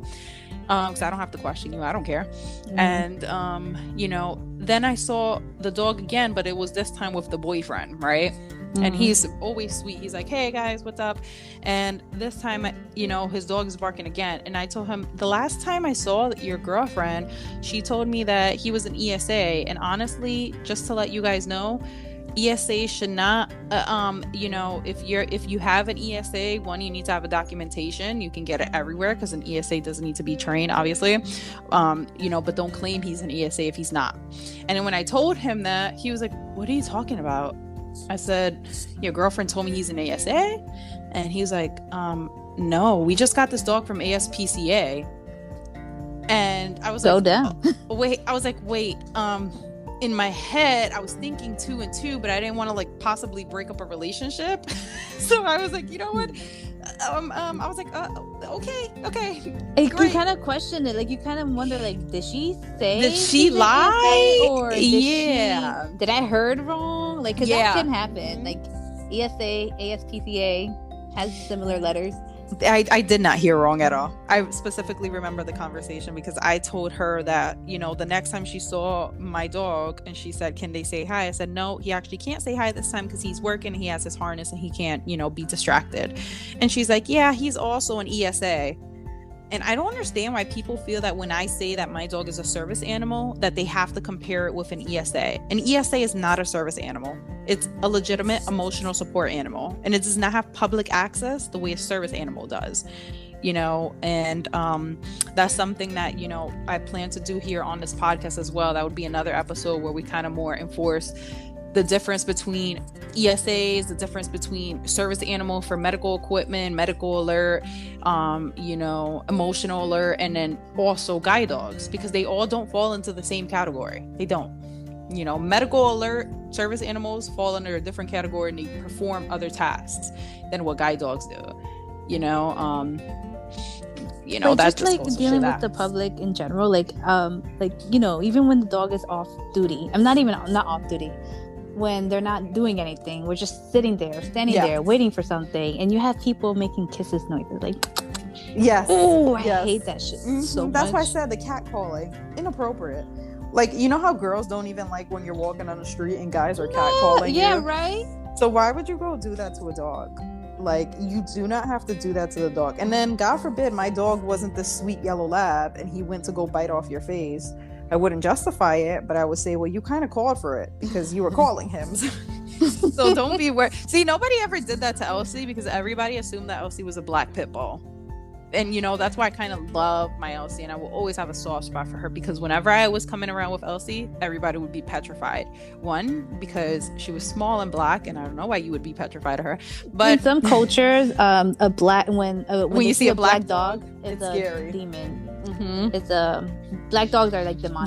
Because I don't have to question you. I don't care. And, then I saw the dog again, but it was this time with the boyfriend, right? And he's always sweet. He's like, hey guys, what's up? And this time, his dog is barking again. And I told him, the last time I saw your girlfriend, she told me that he was an ESA. And honestly, just to let you guys know, ESA should not, if you have an ESA, one, you need to have a documentation. You can get it everywhere because an ESA doesn't need to be trained, obviously, but don't claim he's an ESA if he's not. And then when I told him that, he was like, what are you talking about? I said, your girlfriend told me he's an ASA? And he's like, no, we just got this dog from ASPCA. And I was like, go down. Wait, in my head, I was thinking 2 and 2, but I didn't want to like possibly break up a relationship. So I was like, you know what? I was like, okay. You kind of question it, like you kind of wonder, like, did she lie, or did I heard wrong? Like, because that can happen. Like ESA, ASPCA has similar letters. I did not hear wrong at all. I specifically remember the conversation because I told her that, the next time she saw my dog and she said, can they say hi? I said, no, he actually can't say hi this time because he's working. He has his harness and he can't, be distracted. And she's like, yeah, he's also an ESA. And I don't understand why people feel that when I say that my dog is a service animal, that they have to compare it with an ESA. An ESA is not a service animal. It's a legitimate emotional support animal. And it does not have public access the way a service animal does. You know, and that's something that, you know, I plan to do here on this podcast as well. That would be another episode where we kind of more enforce the difference between ESAs, the difference between service animal for medical equipment, medical alert, you know, emotional alert, and then also guide dogs, because they all don't fall into the same category. They don't. You know, medical alert service animals fall under a different category and they perform other tasks than what guide dogs do. You know, but that's just like dealing with the public in general, like you know, even when the dog is off duty, not off duty, when they're not doing anything, we're just sitting there, standing there, waiting for something, and you have people making kisses noises, like, yes, I hate that shit so That's much. why I said the cat calling, inappropriate. Like, you know how girls don't even like when you're walking on the street and guys are cat calling you? Yeah, right. So why would you go do that to a dog? Like, you do not have to do that to the dog. And then, God forbid, my dog wasn't this sweet yellow lab and he went to go bite off your face. I wouldn't justify it, but I would say, well, you kind of called for it because you were calling him. So don't be worried. See, nobody ever did that to Elsie because everybody assumed that Elsie was a black pit bull. And, you know, that's why I kind of love my Elsie, and I will always have a soft spot for her, because whenever I was coming around with Elsie, everybody would be petrified. One, because she was small and black, and I don't know why you would be petrified of her. But in some cultures, a black when you see a black dog, it's a scary demon. It's black dogs are like demonic.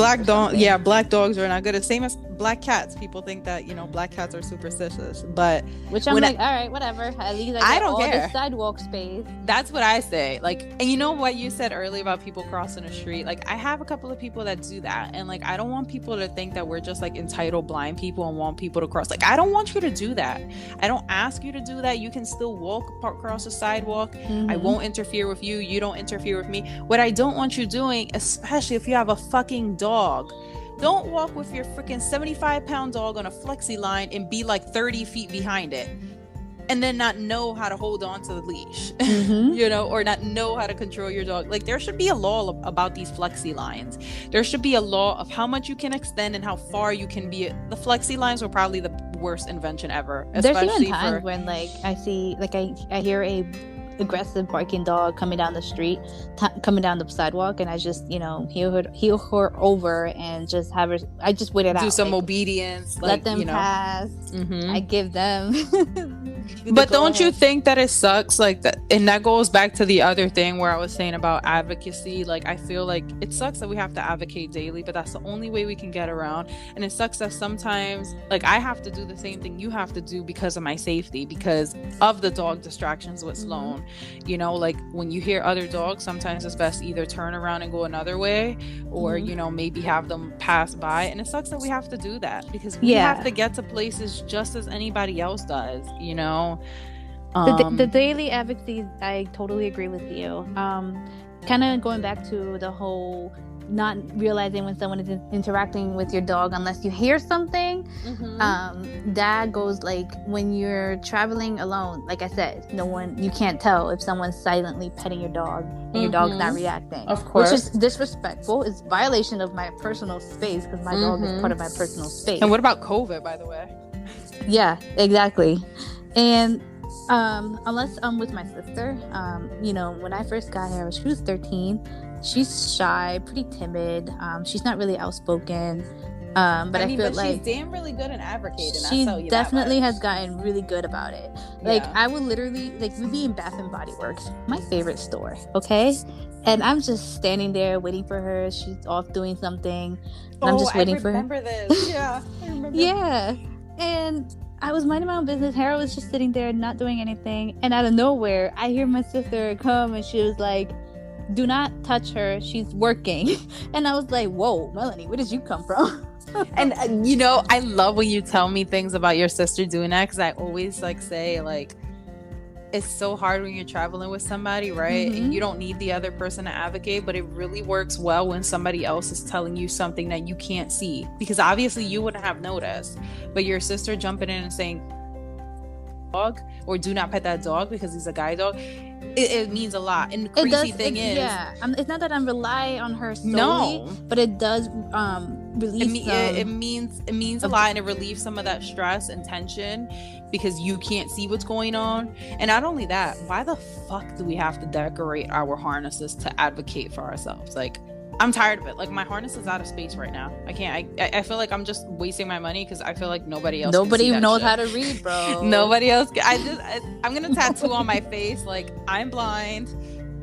Black dogs are not good. It's same as black cats. People think that, you know, black cats are superstitious, but which I'm like, all right, whatever. At least I don't care. The sidewalk space. That's what I say. Like, and you know what you said earlier about people crossing the street. Like, I have a couple of people that do that, and like, I don't want people to think that we're just like entitled blind people and want people to cross. Like, I don't want you to do that. I don't ask you to do that. You can still walk across the sidewalk. I won't interfere with you. You don't interfere with me. What I don't want you doing, especially if you have a fucking dog, don't walk with your freaking 75-pound dog on a flexi line and be like 30 feet behind it and then not know how to hold on to the leash. You know, or not know how to control your dog. Like, there should be a law about these flexi lines. There should be a law of how much you can extend and how far you can be. The flexi lines were probably the worst invention ever. There's even times when like I see, like I hear a aggressive barking dog coming down the street, coming down the sidewalk, and I just, you know, heel her over and just have her. I just wait it out. Do some obedience. Let them pass. I give them. But don't you think that it sucks, like that? And that goes back to the other thing where I was saying about advocacy. Like, I feel like it sucks that we have to advocate daily, but that's the only way we can get around. And it sucks that sometimes, like, I have to do the same thing you have to do because of my safety, because of the dog distractions with Sloan. You know, like, when you hear other dogs, sometimes it's best either turn around and go another way, or you know, maybe have them pass by. And it sucks that we have to do that, because we have to get to places just as anybody else does, you know. The daily advocacy, I totally agree with you. Kind of going back to the whole not realizing when someone is interacting with your dog unless you hear something. That goes like when you're traveling alone. Like I said, you can't tell if someone's silently petting your dog and your dog's not reacting. Of course. Which is disrespectful. It's violation of my personal space, because my dog is part of my personal space. And what about COVID, by the way? Yeah, exactly. And unless I'm with my sister, you know, when I first got her, she was 13. She's shy, pretty timid. She's not really outspoken. But I feel like she's damn really good at advocating. She definitely has gotten really good about it. Like, I would literally, like, we'd be in Bath and Body Works, my favorite store, okay? And I'm just standing there waiting for her. She's off doing something. And I'm just waiting for her. I remember this. Yeah, I remember. Yeah. And I was minding my own business. Hera was just sitting there not doing anything. And out of nowhere, I hear my sister come, and she was like, "Do not touch her. She's working." And I was like, whoa, Melanie, where did you come from? And you know, I love when you tell me things about your sister doing that, because I always like say, like, it's so hard when you're traveling with somebody, right? And you don't need the other person to advocate, but it really works well when somebody else is telling you something that you can't see, because obviously you wouldn't have noticed, but your sister jumping in and saying, dog or do not pet that dog because he's a guide dog, it means a lot. And the crazy thing is, it's not that I'm relying on her solely, no, but it does release it means a lot, and it relieves some of that stress and tension because you can't see what's going on. And not only that, why the fuck do we have to decorate our harnesses to advocate for ourselves? Like, I'm tired of it. Like, my harness is out of space right now. I can't. I feel like I'm just wasting my money because I feel like nobody else knows how to read, bro. Nobody else. I'm gonna tattoo on my face like, I'm blind.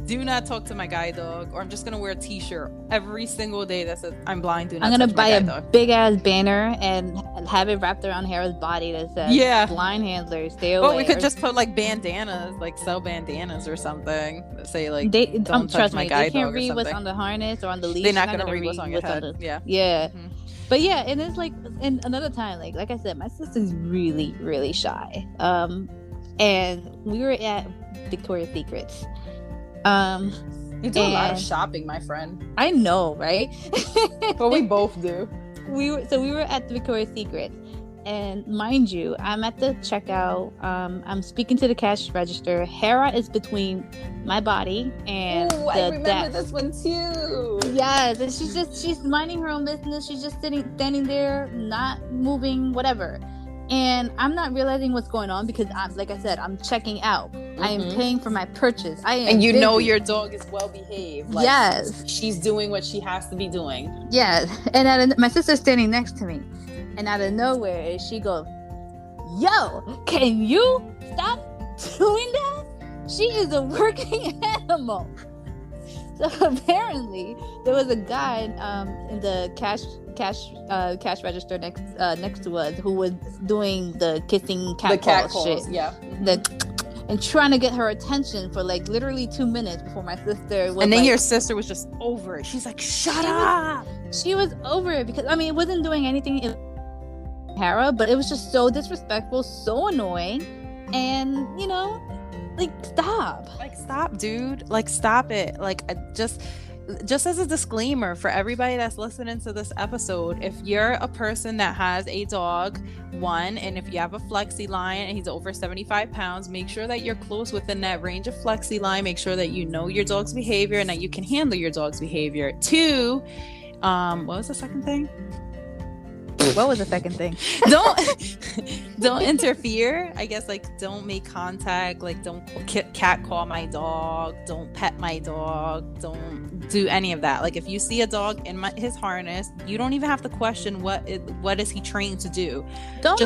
Do not talk to my guide dog, or I'm just gonna wear a T-shirt every single day that says I'm blind. Do not. I'm gonna buy a big ass banner and have it wrapped around Hera's body that says "Blind handlers, stay away." Well, we could just put like bandanas, like sell bandanas or something that say like, don't touch my guide dog. They can't read what's on the harness or on the leash. They're not gonna read what's on your head. Yeah. Mm-hmm. But yeah, and it's like, and another time, like I said, my sister's really, really shy. And we were at Victoria's Secrets. You do a lot of shopping, my friend. I know, right? But we both do. We were at the Victoria's Secret, and mind you, I'm at the checkout. I'm speaking to the cash register. Hera is between my body and the I remember this one too. Yes, and she's minding her own business. She's just standing there, not moving, whatever. And I'm not realizing what's going on because like I said, I'm checking out. Mm-hmm. I am paying for my purchase. And you busy. know your dog is well behaved. Like, yes, she's doing what she has to be doing. Yes, and my sister's standing next to me, and out of nowhere she goes, "Yo, can you stop doing that? She is a working animal." So apparently there was a guy in the cash register next to us who was doing the kissing cat calls, yeah, and trying to get her attention for like literally 2 minutes before my sister was. And then your sister was just over it. She's like, "Shut up!" She was over it because it wasn't doing anything in Hera, but it was just so disrespectful, so annoying, and like, stop, dude. Like, stop it. Like, just as a disclaimer for everybody that's listening to this episode, if you're a person that has a dog, and if you have a flexi line and he's over 75 pounds, make sure that you're close within that range of flexi line. Make sure that you know your dog's behavior and that you can handle your dog's behavior. 2, what was the second thing? What was the second thing? Don't interfere. I guess, like, don't make contact. Like, don't cat call my dog. Don't pet my dog. Don't do any of that. Like, if you see a dog in his harness, you don't even have to question what is he trained to do. Don't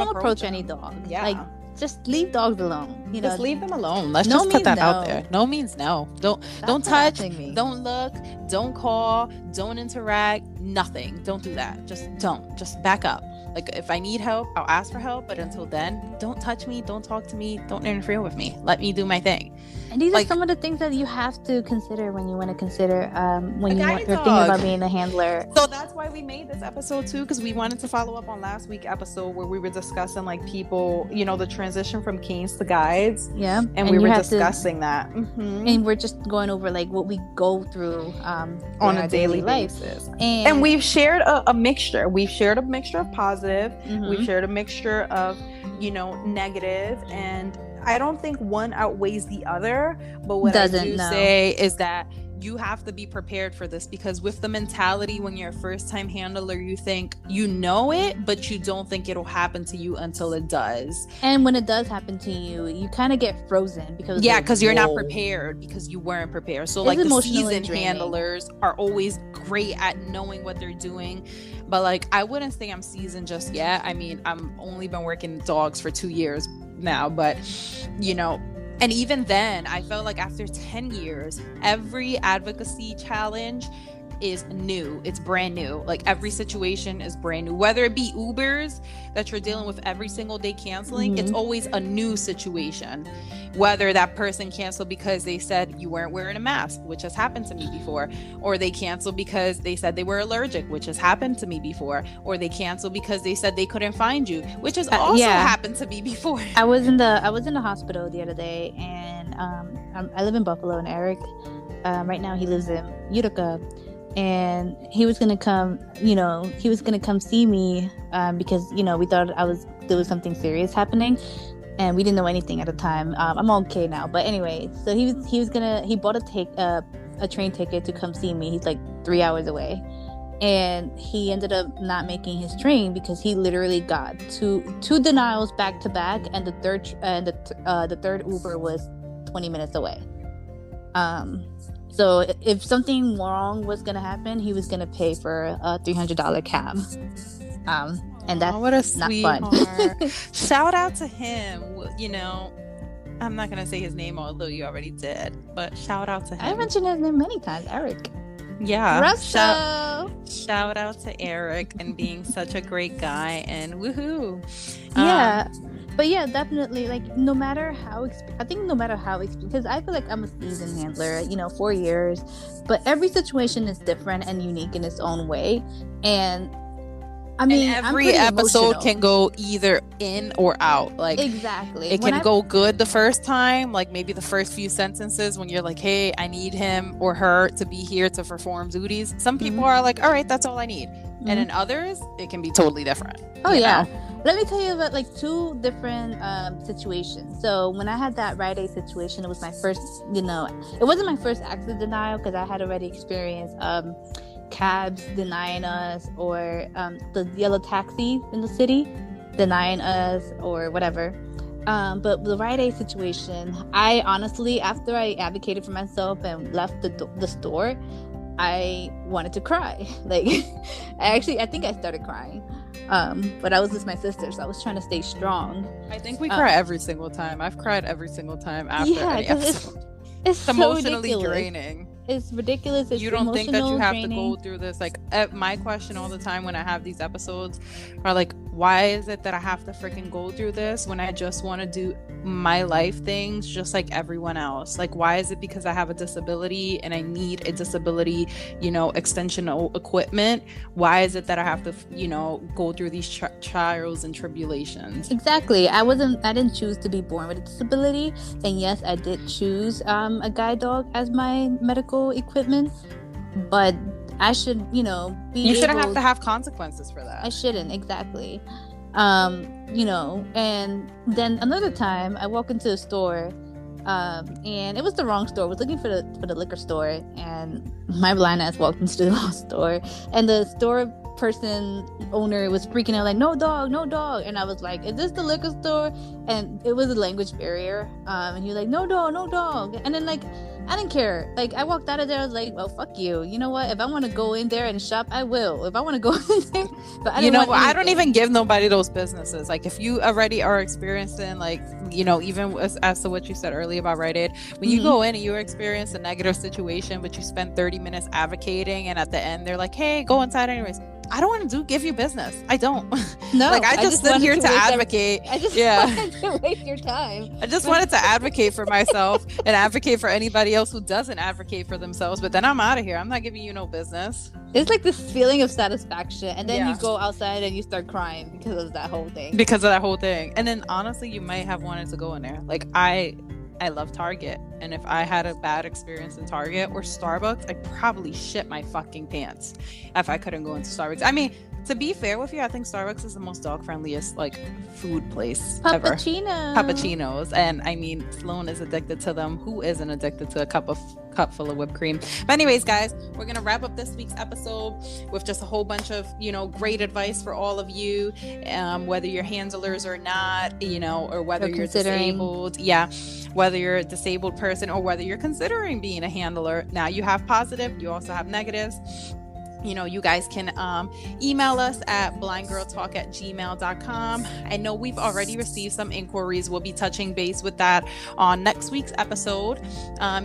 approach any dog. Yeah. Like, just leave dogs alone. Just leave them alone. Let's just put that out there. No means no. Don't touch. Don't look. Don't call. Don't interact. Nothing. Don't do that. Just back up. Like, if I need help, I'll ask for help. But until then, don't touch me. Don't talk to me. Don't interfere with me. Let me do my thing. And these are some of the things that you have to consider when you want to consider when you're thinking about being a handler. So that's why we made this episode too, because we wanted to follow up on last week's episode where we were discussing like people, the transition from canes to guides. Yeah, and we were discussing that. Mm-hmm. And we're just going over like what we go through on a daily basis. And we've shared a mixture. We've shared a mixture of positive. Mm-hmm. We've shared a mixture of negative, and I don't think one outweighs the other, but what I do say is that you have to be prepared for this, because with the mentality when you're a first-time handler, you think you know it, but you don't think it'll happen to you until it does. And when it does happen to you, you kind of get frozen because you're not prepared, because you weren't prepared. So like the seasoned handlers are always great at knowing what they're doing, but like I wouldn't say I'm seasoned just yet. I mean, I'm only been working dogs for 2 years now, but and even then I felt like after 10 years every advocacy challenge is new. It's brand new. Like every situation is brand new, whether it be Ubers that you're dealing with every single day canceling. Mm-hmm. It's always a new situation, whether that person canceled because they said you weren't wearing a mask, which has happened to me before, or they canceled because they said they were allergic, which has happened to me before, or they canceled because they said they couldn't find you, which has also happened to me before. I was in the hospital the other day, and I live in Buffalo, and Eric right now he lives in Utica. and he was gonna come. He was gonna come see me because we thought there was something serious happening, and we didn't know anything at the time. I'm okay now, but anyway, so he bought a train ticket to come see me. He's like 3 hours away. And he ended up not making his train because he literally got two denials back to back, and the third Uber was 20 minutes away. So if something wrong was gonna happen, he was gonna pay for a $300 cab. And that's what a not sweetheart. fun. Shout out to him. I'm not gonna say his name, although you already did, but shout out to him. I mentioned his name many times, Eric. Yeah. Shout out to Eric and being such a great guy, and woohoo. Yeah. But yeah, definitely, like, no matter how because I feel like I'm a seasoned handler, 4 years, but every situation is different and unique in its own way. And I mean, every episode can go either in or out. Like, exactly. It can go good the first time, like maybe the first few sentences when you're like, hey, I need him or her to be here to perform duties. Some people are like, all right, that's all I need. And in others, it can be totally different. Oh, yeah. Let me tell you about like two different situations. So when I had that Rite Aid situation, it was my first, it wasn't my first accident denial because I had already experienced cabs denying us, or the yellow taxi in the city denying us, or whatever. But the Rite Aid situation, I honestly, after I advocated for myself and left the store, I wanted to cry. Like, I think I started crying. But I was with my sister, so I was trying to stay strong. I think we cry every single time. I've cried every single time after any episode. It's so emotionally ridiculous. Draining. It's ridiculous. It's you don't think that you have draining. to go through this? Like, my question all the time when I have these episodes are like, why is it that I have to freaking go through this when I just want to do my life things just like everyone else? Like, why is it because I have a disability and I need a disability, extensional equipment? Why is it that I have to, go through these trials and tribulations? Exactly. I didn't choose to be born with a disability, and yes, I did choose a guide dog as my medical equipment, but I should, be you shouldn't have to have consequences for that. I shouldn't, exactly. And then another time I walk into a store, and it was the wrong store. I was looking for the liquor store, and my blind ass walked into the wrong store, and the store owner was freaking out like, no dog, and I was like, is this the liquor store? And it was a language barrier, and he was like, no dog, and then like, I didn't care. Like, I walked out of there, I was like, well, fuck you. You know what? If I want to go in there and shop, I will. If I want to go in there, but I don't even give nobody those businesses. Like, if you already are experiencing, like, even as to what you said earlier about Rite Aid, when you go in and you experience a negative situation, but you spend 30 minutes advocating, and at the end they're like, hey, go inside anyways. I don't want to give you business. I don't. No, like, I just stood here to advocate. I just wanted to waste your time. I just wanted to advocate for myself and advocate for anybody else who doesn't advocate for themselves. But then I'm out of here. I'm not giving you no business. It's like this feeling of satisfaction, and then you go outside and you start crying because of that whole thing. And then honestly, you might have wanted to go in there. Like, I love Target, and if I had a bad experience in Target or Starbucks, I'd probably shit my fucking pants if I couldn't go into Starbucks. I mean, to be fair with you, I think Starbucks is the most dog friendliest like food place ever. Puppuccinos, and I mean, Sloan is addicted to them. Who isn't addicted to a cup full of whipped cream? But anyways, guys, we're gonna wrap up this week's episode with just a whole bunch of great advice for all of you, whether you're handlers or not, or whether you're disabled, whether you're a disabled person or whether you're considering being a handler. Now, you have positive, you also have negatives. You guys can email us at blindgirltalk@gmail.com. I know we've already received some inquiries. We'll be touching base with that on next week's episode.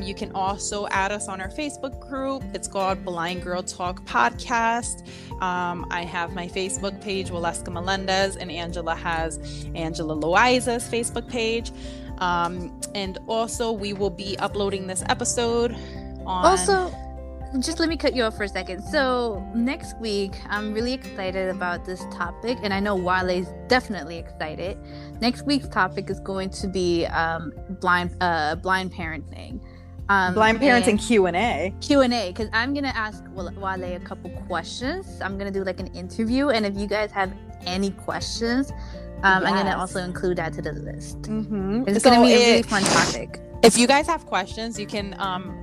You can also add us on our Facebook group. It's called Blind Girl Talk Podcast. I have my Facebook page, Waleska Melendez, and Angela has Angela Loiza's Facebook page. And also, we will be uploading this episode on... Just let me cut you off for a second. So next week, I'm really excited about this topic, and I know Wale's definitely excited. Next week's topic is going to be blind parenting. Blind parenting Q&A. Q&A, because I'm gonna ask Wale a couple questions. I'm gonna do like an interview, and if you guys have any questions, I'm gonna also include that to the list. It's gonna be a really fun topic. If you guys have questions, you can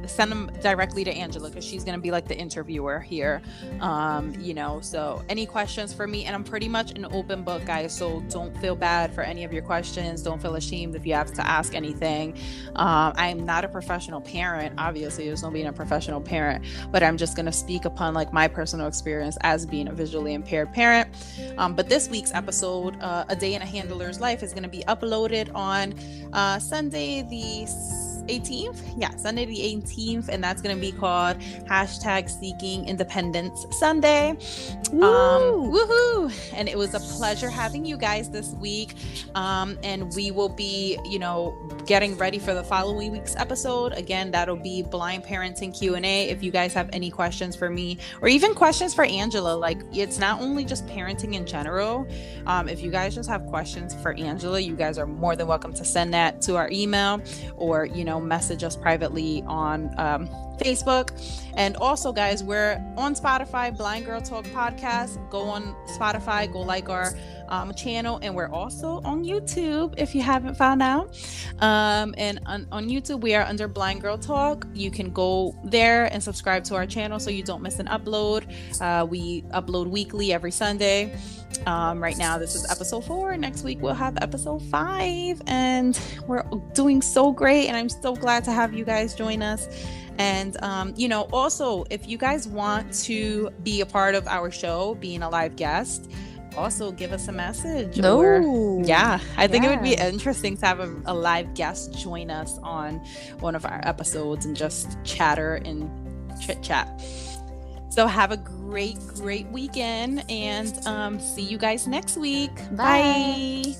send them directly to Angela, because she's going to be like the interviewer here. So any questions for me, and I'm pretty much an open book, guys, so don't feel bad for any of your questions. Don't feel ashamed if you have to ask anything. I'm not a professional parent. Obviously, there's no being a professional parent, but I'm just going to speak upon like my personal experience as being a visually impaired parent. But this week's episode, A Day in a Handler's Life, is going to be uploaded on Sunday the 18th. Sunday the 18th, and that's going to be called #Seeking Independence Sunday. Woohoo! And it was a pleasure having you guys this week. And we will be, getting ready for the following week's episode. Again, that'll be Blind Parenting Q&A. If you guys have any questions for me, or even questions for Angela, like it's not only just parenting in general. If you guys just have questions for Angela, you guys are more than welcome to send that to our email, or message us privately on Facebook. And also, guys, we're on Spotify, Blind Girl Talk Podcast. Go on Spotify, go like our channel, and we're also on YouTube if you haven't found out. And on YouTube, we are under Blind Girl Talk. You can go there and subscribe to our channel so you don't miss an upload. We upload weekly every Sunday. Right now, this is episode 4. Next week, we'll have episode 5, and we're doing so great. And I'm so glad to have you guys join us. And, also, if you guys want to be a part of our show, being a live guest, also give us a message. I think it would be interesting to have a live guest join us on one of our episodes and just chatter and chit chat. So have a great weekend, and see you guys next week. Bye.